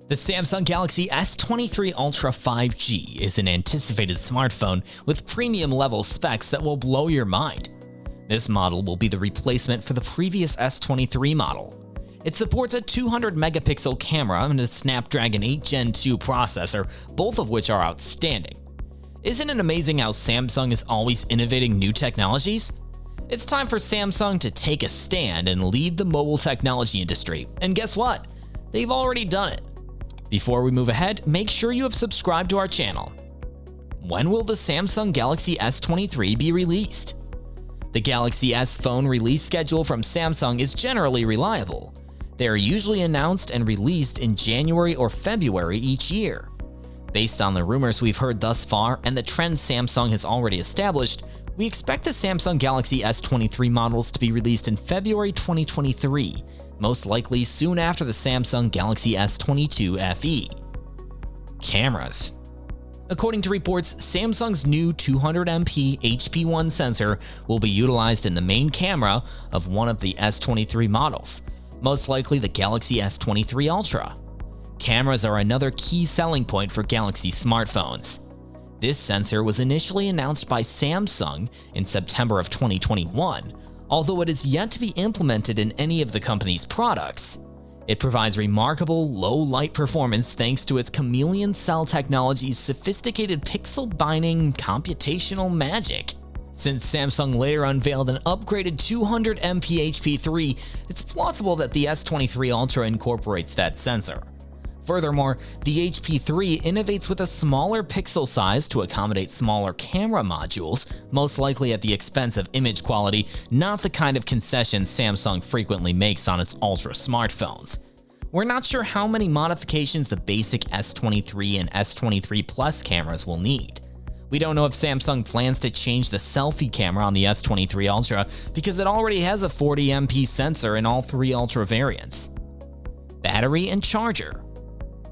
The Samsung Galaxy S23 Ultra 5G is an anticipated smartphone with premium-level specs that will blow your mind. This model will be the replacement for the previous S23 model. It supports a 200-megapixel camera and a Snapdragon 8 Gen 2 processor, both of which are outstanding. Isn't it amazing how Samsung is always innovating new technologies? It's time for Samsung to take a stand and lead the mobile technology industry. And guess what? They've already done it. Before we move ahead, make sure you have subscribed to our channel. When will the Samsung Galaxy S23 be released? The Galaxy S phone release schedule from Samsung is generally reliable. They are usually announced and released in January or February each year. Based on the rumors we've heard thus far and the trends Samsung has already established, we expect the Samsung Galaxy S23 models to be released in February 2023, most likely soon after the Samsung Galaxy S22 FE. Cameras. According to reports, Samsung's new 200MP HP1 sensor will be utilized in the main camera of one of the S23 models, most likely the Galaxy S23 Ultra. Cameras are another key selling point for Galaxy smartphones. This sensor was initially announced by Samsung in September of 2021, although it is yet to be implemented in any of the company's products. It provides remarkable low-light performance thanks to its chameleon cell technology's sophisticated pixel-binding computational magic. Since Samsung later unveiled an upgraded 200MP HP3, it's plausible that the S23 Ultra incorporates that sensor. Furthermore, the HP3 innovates with a smaller pixel size to accommodate smaller camera modules, most likely at the expense of image quality, not the kind of concession Samsung frequently makes on its Ultra smartphones. We're not sure how many modifications the basic S23 and S23 Plus cameras will need. We don't know if Samsung plans to change the selfie camera on the S23 Ultra because it already has a 40MP sensor in all three Ultra variants. Battery and charger.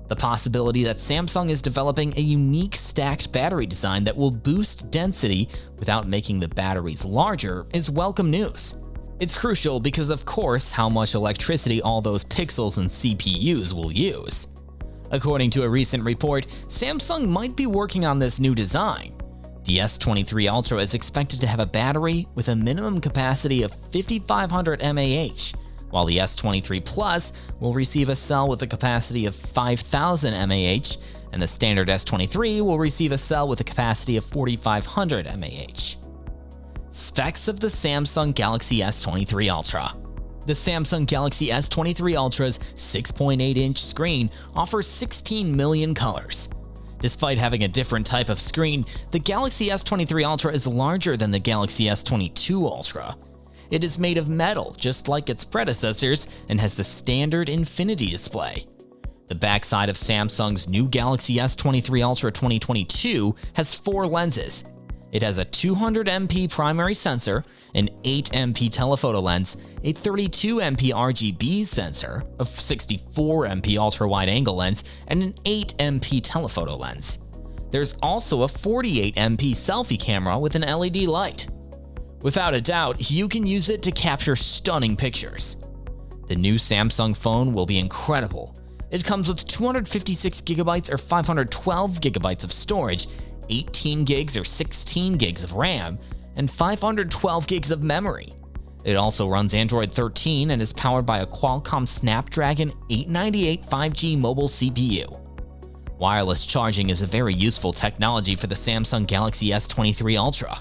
The possibility that Samsung is developing a unique stacked battery design that will boost density without making the batteries larger is welcome news. It's crucial because, of course, how much electricity all those pixels and CPUs will use. According to a recent report, Samsung might be working on this new design. The S23 Ultra is expected to have a battery with a minimum capacity of 5,500 mAh, while the S23 Plus will receive a cell with a capacity of 5,000 mAh, and the standard S23 will receive a cell with a capacity of 4,500 mAh. Specs of the Samsung Galaxy S23 Ultra. The Samsung Galaxy S23 Ultra's 6.8-inch screen offers 16 million colors. Despite having a different type of screen, the Galaxy S23 Ultra is larger than the Galaxy S22 Ultra. It is made of metal, just like its predecessors, and has the standard infinity display. The backside of Samsung's new Galaxy S23 Ultra 2022 has 4 lenses. It has a 200MP primary sensor, an 8MP telephoto lens, a 32MP RGB sensor, a 64MP ultra-wide-angle lens, and an 8MP telephoto lens. There's also a 48MP selfie camera with an LED light. Without a doubt, you can use it to capture stunning pictures. The new Samsung phone will be incredible. It comes with 256GB or 512GB of storage, 18GB or 16GB of RAM, and 512GB of memory. It also runs Android 13 and is powered by a Qualcomm Snapdragon 898 5G mobile CPU. Wireless charging is a very useful technology for the Samsung Galaxy S23 Ultra.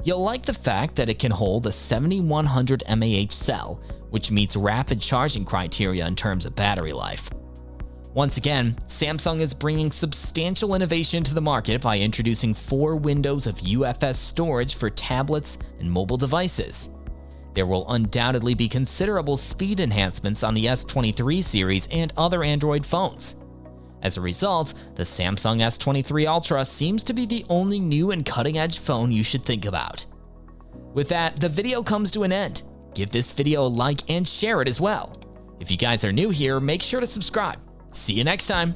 You'll like the fact that it can hold a 7100 mAh cell, which meets rapid charging criteria in terms of battery life. Once again, Samsung is bringing substantial innovation to the market by introducing 4 windows of UFS storage for tablets and mobile devices. There will undoubtedly be considerable speed enhancements on the S23 series and other Android phones. As a result, the Samsung S23 Ultra seems to be the only new and cutting-edge phone you should think about. With that, the video comes to an end. Give this video a like and share it as well. If you guys are new here, make sure to subscribe. See you next time.